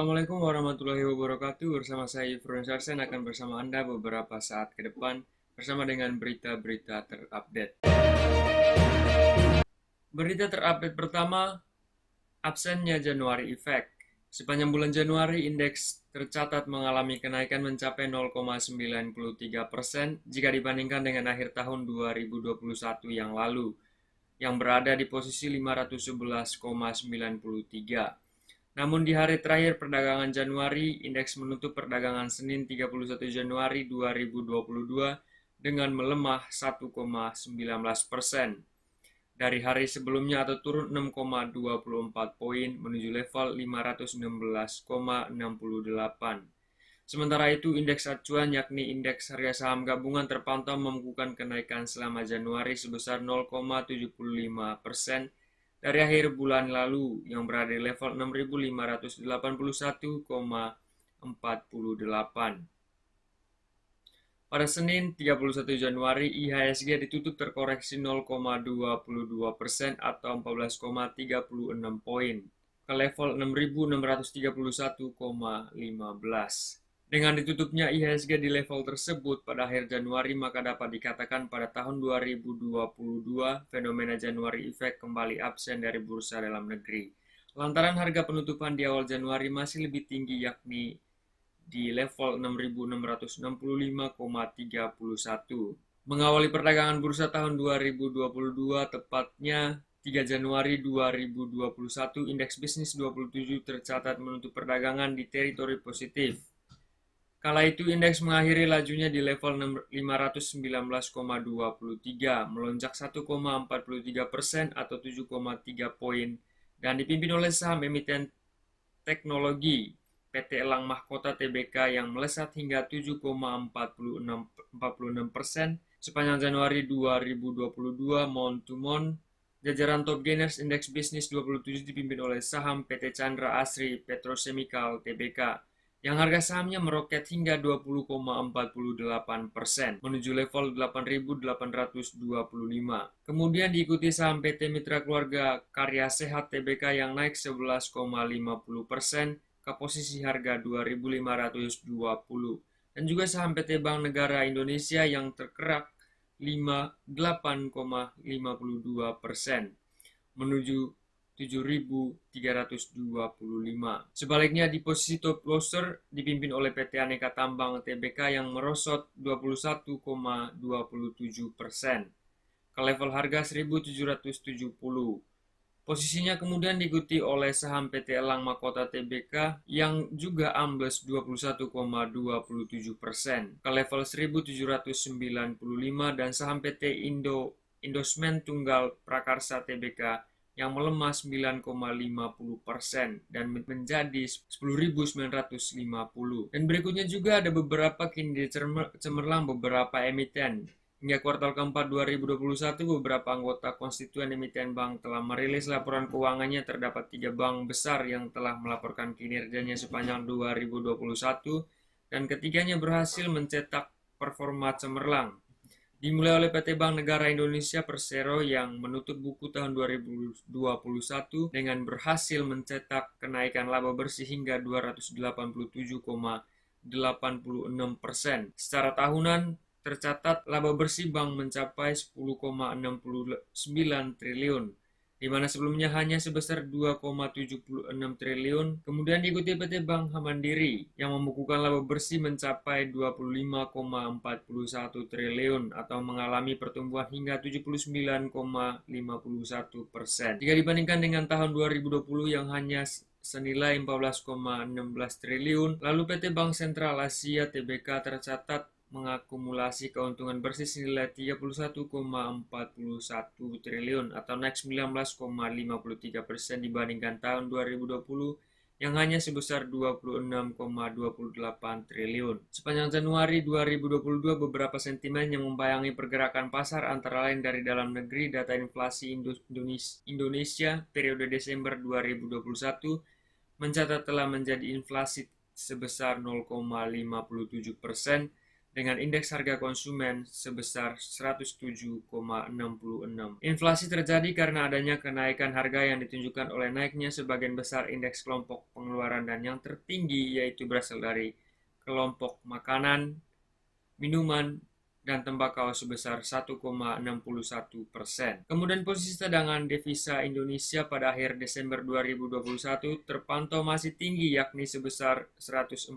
Assalamualaikum warahmatullahi wabarakatuh. Bersama saya Yufron Sarsen akan bersama Anda beberapa saat ke depan bersama dengan berita-berita terupdate. Berita terupdate pertama, absennya Januari Effect. Sepanjang bulan Januari, indeks tercatat mengalami kenaikan mencapai 0,93% jika dibandingkan dengan akhir tahun 2021 yang lalu, yang berada di posisi 511,93. Namun di hari terakhir perdagangan Januari, indeks menutup perdagangan Senin 31 Januari 2022 dengan melemah 1,19% dari hari sebelumnya atau turun 6,24 poin menuju level 516,68. Sementara itu, indeks acuan yakni indeks harga saham gabungan terpantau membukukan kenaikan selama Januari sebesar 0,75% dari akhir bulan lalu yang berada di level 6.581,48. Pada Senin 31 Januari, IHSG ditutup terkoreksi 0,22% atau 14,36 poin ke level 6.631,15. Dengan ditutupnya IHSG di level tersebut pada akhir Januari, maka dapat dikatakan pada tahun 2022 fenomena Januari Effect kembali absen dari bursa dalam negeri. Lantaran harga penutupan di awal Januari masih lebih tinggi, yakni di level 6.665,31. Mengawali perdagangan bursa tahun 2022, tepatnya 3 Januari 2021, indeks bisnis 27 tercatat menutup perdagangan di teritori positif. Kala itu indeks mengakhiri lajunya di level 519,23, melonjak 1,43% atau 7,3 poin dan dipimpin oleh saham emiten teknologi PT Elang Mahkota Tbk yang melesat hingga 7,46% sepanjang Januari 2022 month to month. Jajaran top gainers indeks bisnis 27 dipimpin oleh saham PT Chandra Asri Petrochemical Tbk yang harga sahamnya meroket hingga 20,48% menuju level 8.825. Kemudian diikuti saham PT Mitra Keluarga Karya Sehat Tbk yang naik 11,50% ke posisi harga 2.520 dan juga saham PT Bank Negara Indonesia yang tergerak 8,52% menuju 7.325. Sebaliknya di posisi top loser dipimpin oleh PT Aneka Tambang Tbk yang merosot 21,27% ke level harga 1.770. Posisinya kemudian diikuti oleh saham PT Elang Mahkota Tbk yang juga ambles 21,27% ke level 1.795 dan saham PT Indosmen Tunggal Prakarsa Tbk yang melemah 9,50% dan menjadi 10.950. Dan berikutnya juga ada beberapa kinerja cemerlang beberapa emiten. Hingga kuartal keempat 2021, beberapa anggota konstituen emiten bank telah merilis laporan keuangannya. Terdapat 3 bank besar yang telah melaporkan kinerjanya sepanjang 2021 dan ketiganya berhasil mencetak performa cemerlang. Dimulai oleh PT Bank Negara Indonesia Persero yang menutup buku tahun 2021 dengan berhasil mencetak kenaikan laba bersih hingga 287,86% secara tahunan. Tercatat laba bersih bank mencapai 10,69 triliun, di mana sebelumnya hanya sebesar 2,76 triliun. Kemudian diikuti PT Bank Mandiri yang membukukan laba bersih mencapai 25,41 triliun atau mengalami pertumbuhan hingga 79,51%. Jika dibandingkan dengan tahun 2020 yang hanya senilai 14,16 triliun, lalu PT Bank Sentral Asia Tbk tercatat mengakumulasi keuntungan bersih senilai 31,41 triliun atau naik 19,53% dibandingkan tahun 2020 yang hanya sebesar 26,28 triliun. Sepanjang Januari 2022, beberapa sentimen yang membayangi pergerakan pasar antara lain dari dalam negeri. Data inflasi Indonesia periode Desember 2021 mencatat telah menjadi inflasi sebesar 0,57%, dengan indeks harga konsumen sebesar 107,66. Inflasi terjadi karena adanya kenaikan harga yang ditunjukkan oleh naiknya sebagian besar indeks kelompok pengeluaran dan yang tertinggi yaitu berasal dari kelompok makanan, minuman, dan tembakau sebesar 1,61%. Kemudian posisi cadangan devisa Indonesia pada akhir Desember 2021 terpantau masih tinggi yakni sebesar 114,9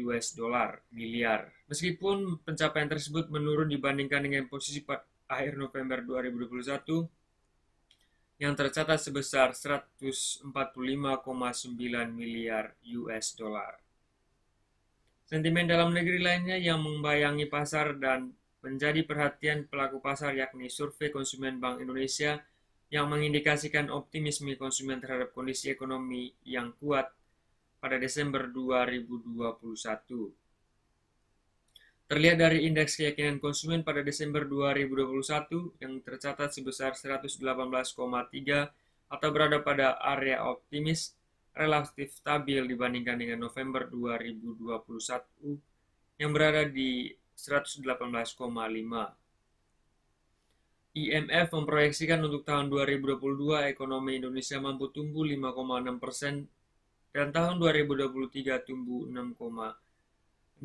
US dollar miliar. Meskipun pencapaian tersebut menurun dibandingkan dengan posisi pada akhir November 2021 yang tercatat sebesar 145,9 miliar US dollar. Sentimen dalam negeri lainnya yang membayangi pasar dan menjadi perhatian pelaku pasar yakni survei konsumen Bank Indonesia yang mengindikasikan optimisme konsumen terhadap kondisi ekonomi yang kuat pada Desember 2021. Terlihat dari indeks keyakinan konsumen pada Desember 2021 yang tercatat sebesar 118,3 atau berada pada area optimis, relatif stabil dibandingkan dengan November 2021 yang berada di 118,5. IMF memproyeksikan untuk tahun 2022 ekonomi Indonesia mampu tumbuh 5,6% dan tahun 2023 tumbuh 6,6%.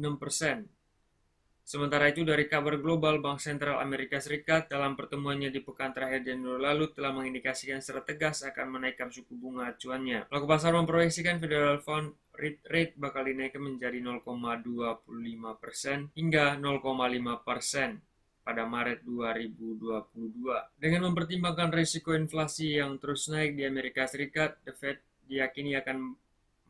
Sementara itu dari kabar global, Bank Sentral Amerika Serikat dalam pertemuannya di pekan terakhir Januari lalu telah mengindikasikan secara tegas akan menaikkan suku bunga acuannya. Pelaku pasar memproyeksikan Federal Fund Rate bakal dinaikkan menjadi 0,25% hingga 0,5% pada Maret 2022. Dengan mempertimbangkan risiko inflasi yang terus naik di Amerika Serikat, The Fed diyakini akan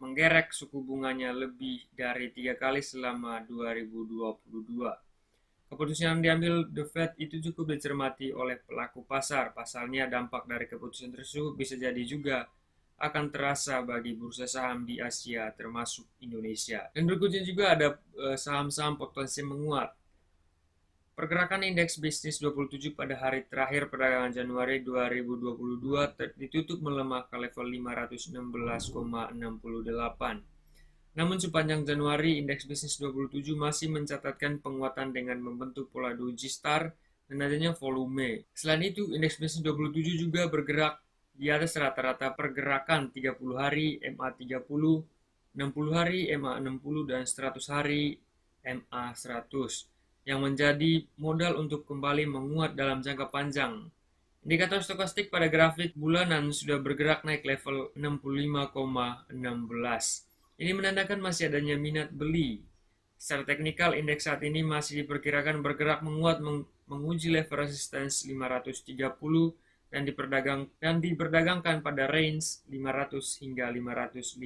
menggerek suku bunganya lebih dari 3 kali selama 2022. Keputusan yang diambil The Fed itu cukup dicermati oleh pelaku pasar. Pasalnya dampak dari keputusan tersebut bisa jadi juga akan terasa bagi bursa saham di Asia termasuk Indonesia. Dan berikutnya juga ada saham-saham potensi menguat. Pergerakan indeks bisnis 27 pada hari terakhir perdagangan Januari 2022 ditutup melemah ke level 516,68. Namun sepanjang Januari, indeks bisnis 27 masih mencatatkan penguatan dengan membentuk pola doji star dan adanya volume. Selain itu, indeks bisnis 27 juga bergerak di atas rata-rata pergerakan 30 hari MA30, 60 hari MA60, dan 100 hari MA100. Yang menjadi modal untuk kembali menguat dalam jangka panjang. Indikator stokastik pada grafik bulanan sudah bergerak naik level 65,16. Ini menandakan masih adanya minat beli. Secara teknikal, indeks saat ini masih diperkirakan bergerak menguat menguji level resistance 530 dan diperdagangkan pada range 500 hingga 550.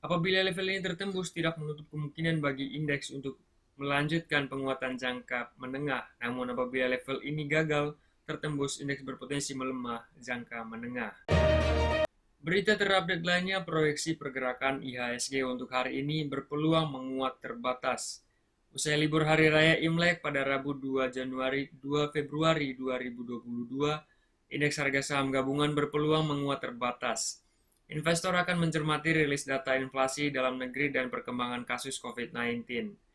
Apabila level ini tertembus, tidak menutup kemungkinan bagi indeks untuk melanjutkan penguatan jangka menengah. Namun apabila level ini gagal tertembus, indeks berpotensi melemah jangka menengah. Berita terupdate lainnya, proyeksi pergerakan IHSG untuk hari ini berpeluang menguat terbatas. Usai libur hari raya Imlek pada Rabu 2 Februari 2022, indeks harga saham gabungan berpeluang menguat terbatas. Investor akan mencermati rilis data inflasi dalam negeri dan perkembangan kasus COVID-19.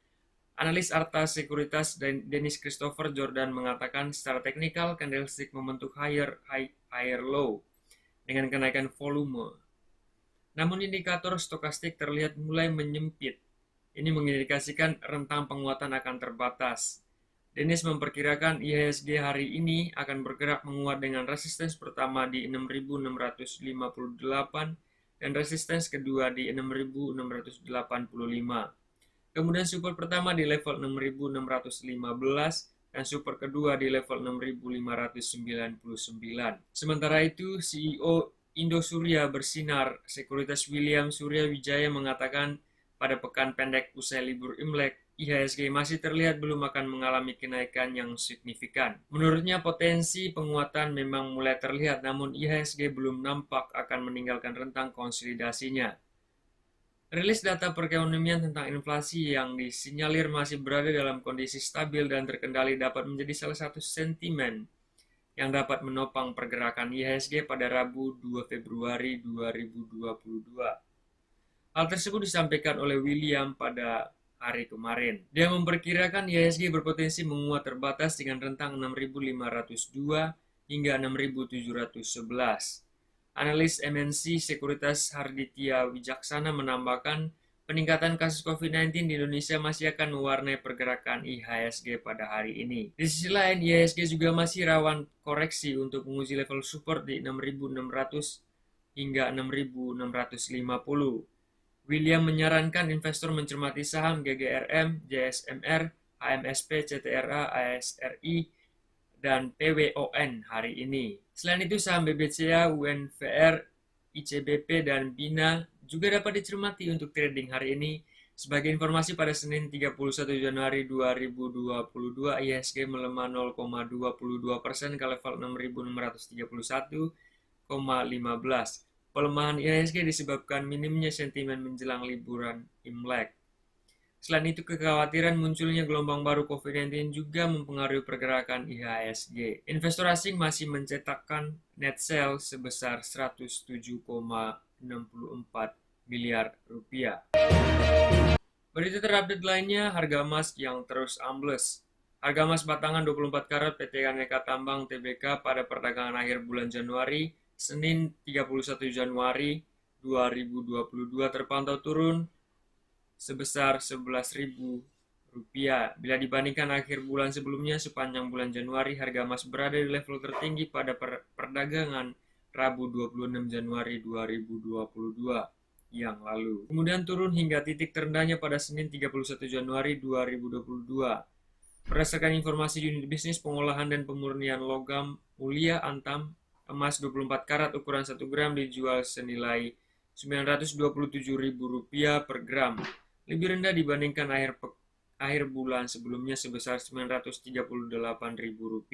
Analis Arta Sekuritas Dennis Christopher Jordan mengatakan secara teknikal candlestick membentuk higher low dengan kenaikan volume. Namun indikator stokastik terlihat mulai menyempit. Ini mengindikasikan rentang penguatan akan terbatas. Dennis memperkirakan IHSG hari ini akan bergerak menguat dengan resistance pertama di 6.658 dan resistance kedua di 6.685. Kemudian support pertama di level 6.615 dan support kedua di level 6.599. Sementara itu, CEO Indosuria Bersinar Sekuritas William Surya Wijaya mengatakan pada pekan pendek usai libur Imlek, IHSG masih terlihat belum akan mengalami kenaikan yang signifikan. Menurutnya potensi penguatan memang mulai terlihat, namun IHSG belum nampak akan meninggalkan rentang konsolidasinya. Rilis data perekonomian tentang inflasi yang disinyalir masih berada dalam kondisi stabil dan terkendali dapat menjadi salah satu sentimen yang dapat menopang pergerakan IHSG pada Rabu 2 Februari 2022. Hal tersebut disampaikan oleh William pada hari kemarin. Dia memperkirakan IHSG berpotensi menguat terbatas dengan rentang 6.502 hingga 6.711. Analis MNC Sekuritas Harditya Wijaksana menambahkan, peningkatan kasus COVID-19 di Indonesia masih akan mewarnai pergerakan IHSG pada hari ini. Di sisi lain, IHSG juga masih rawan koreksi untuk menguji level support di 6.600 hingga 6.650. William menyarankan investor mencermati saham GGRM, JSMR, AMSP, CTRA, ASRI, dan PWON hari ini. Selain itu, saham BBCA, UNVR, ICBP, dan BINA juga dapat dicermati untuk trading hari ini. Sebagai informasi, pada Senin 31 Januari 2022, IHSG melemah 0,22% ke level 6.631,15. Pelemahan IHSG disebabkan minimnya sentimen menjelang liburan Imlek. Selain itu, kekhawatiran munculnya gelombang baru COVID-19 juga mempengaruhi pergerakan IHSG. Investor asing masih mencetakkan net sale sebesar 107,64 miliar rupiah. Berita terupdate lainnya, harga emas yang terus ambles. Harga emas batangan 24 karat PT Aneka Tambang Tbk pada perdagangan akhir bulan Januari, Senin 31 Januari 2022 terpantau turun sebesar Rp11.000. Bila dibandingkan akhir bulan sebelumnya, sepanjang bulan Januari harga emas berada di level tertinggi pada perdagangan Rabu 26 Januari 2022 yang lalu. Kemudian turun hingga titik terendahnya pada Senin 31 Januari 2022. Berdasarkan informasi unit bisnis pengolahan dan pemurnian logam mulia Antam, emas 24 karat ukuran 1 gram dijual senilai Rp927.000 per gram, lebih rendah dibandingkan akhir bulan sebelumnya sebesar Rp938.000.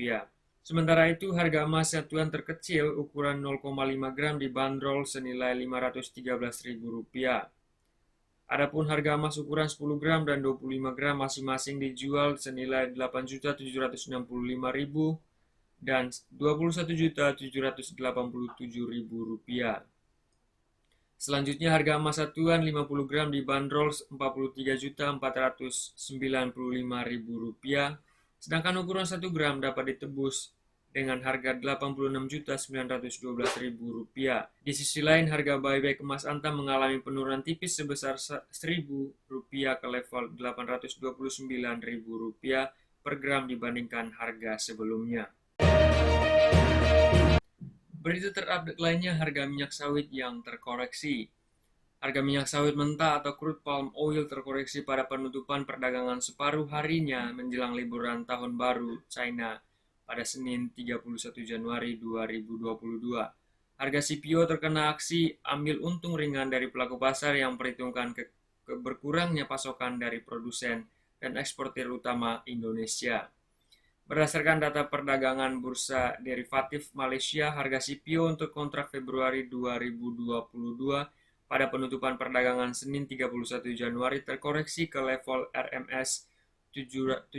Sementara itu, harga emas satuan terkecil ukuran 0,5 gram dibanderol senilai Rp513.000. Adapun harga emas ukuran 10 gram dan 25 gram masing-masing dijual senilai Rp8.765.000 dan Rp21.787.000. Selanjutnya, harga emas satuan 50 gram dibanderol Rp43.495.000, sedangkan ukuran 1 gram dapat ditebus dengan harga Rp89.912.000. Di sisi lain, harga buyback emas Antam mengalami penurunan tipis sebesar Rp1.000 ke level Rp829.000 per gram dibandingkan harga sebelumnya. Berita terupdate lainnya, harga minyak sawit yang terkoreksi. Harga minyak sawit mentah atau crude palm oil terkoreksi pada penutupan perdagangan separuh harinya menjelang liburan tahun baru China pada Senin 31 Januari 2022. Harga CPO terkena aksi ambil untung ringan dari pelaku pasar yang memperhitungkan berkurangnya pasokan dari produsen dan eksportir utama Indonesia. Berdasarkan data perdagangan bursa derivatif Malaysia, harga CPO untuk kontrak Februari 2022 pada penutupan perdagangan Senin 31 Januari terkoreksi ke level RMS 785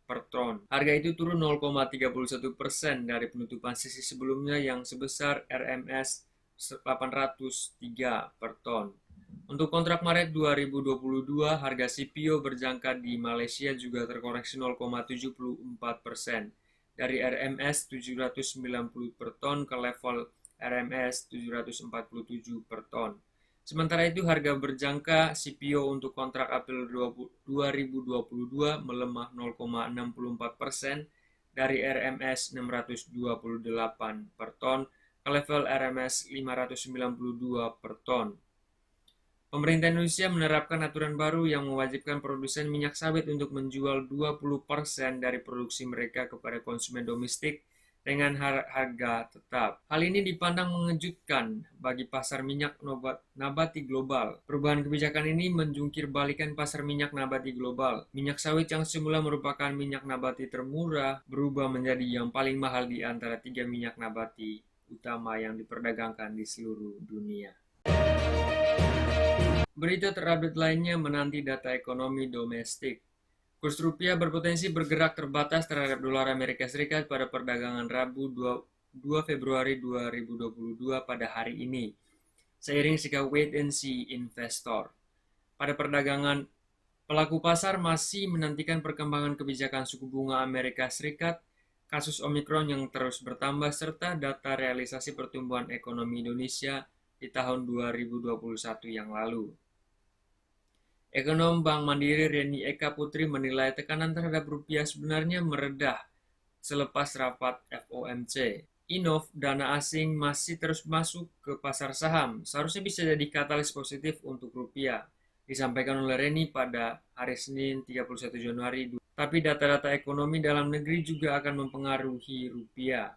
per ton. Harga itu turun 0,31% dari penutupan sesi sebelumnya yang sebesar RMS 803 per ton. Untuk kontrak Maret 2022, harga CPO berjangka di Malaysia juga terkoreksi 0,74% dari RMS 790 per ton ke level RMS 747 per ton. Sementara itu, harga berjangka CPO untuk kontrak April 2022 melemah 0,64% dari RMS 628 per ton ke level RMS 592 per ton. Pemerintah Indonesia menerapkan aturan baru yang mewajibkan produsen minyak sawit untuk menjual 20% dari produksi mereka kepada konsumen domestik dengan harga tetap. Hal ini dipandang mengejutkan bagi pasar minyak nabati global. Perubahan kebijakan ini menjungkir balikan pasar minyak nabati global. Minyak sawit yang semula merupakan minyak nabati termurah berubah menjadi yang paling mahal di antara 3 minyak nabati utama yang diperdagangkan di seluruh dunia. Berita terupdate lainnya menanti data ekonomi domestik. Kurs rupiah berpotensi bergerak terbatas terhadap dolar Amerika Serikat pada perdagangan Rabu 2 Februari 2022 pada hari ini, seiring sikap wait and see investor. Pada perdagangan, pelaku pasar masih menantikan perkembangan kebijakan suku bunga Amerika Serikat, kasus Omikron yang terus bertambah, serta data realisasi pertumbuhan ekonomi Indonesia di tahun 2021 yang lalu. Ekonom Bank Mandiri Reni Eka Putri menilai tekanan terhadap rupiah sebenarnya meredah selepas rapat FOMC. Innov, dana asing masih terus masuk ke pasar saham, seharusnya bisa jadi katalis positif untuk rupiah, disampaikan oleh Reni pada hari Senin 31 Januari. Tapi data-data ekonomi dalam negeri juga akan mempengaruhi rupiah.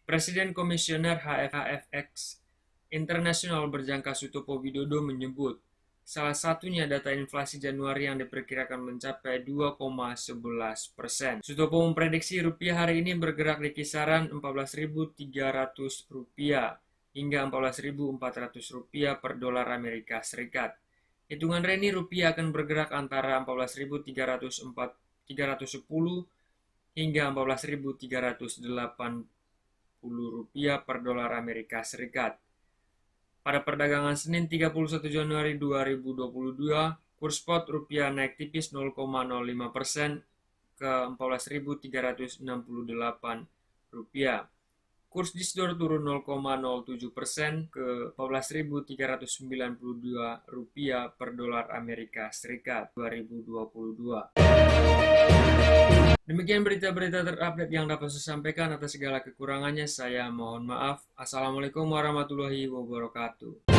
Presiden Komisioner HFX Internasional Berjangka Sutopo Widodo menyebut, salah satunya data inflasi Januari yang diperkirakan mencapai 2,11%. Sutopo memprediksi rupiah hari ini bergerak di kisaran 14.300 rupiah hingga 14.400 rupiah per dolar Amerika Serikat. Hitungan Reni, rupiah akan bergerak antara 14.310 hingga 14.380 rupiah per dolar Amerika Serikat. Pada perdagangan Senin 31 Januari 2022, kurs spot rupiah naik tipis 0,05% ke 14.368 rupiah. Kurs disdor turun 0,07% ke 14.392 rupiah per dolar Amerika Serikat 2022. Demikian berita-berita terupdate yang dapat saya sampaikan. Atas segala kekurangannya saya mohon maaf. Assalamualaikum warahmatullahi wabarakatuh.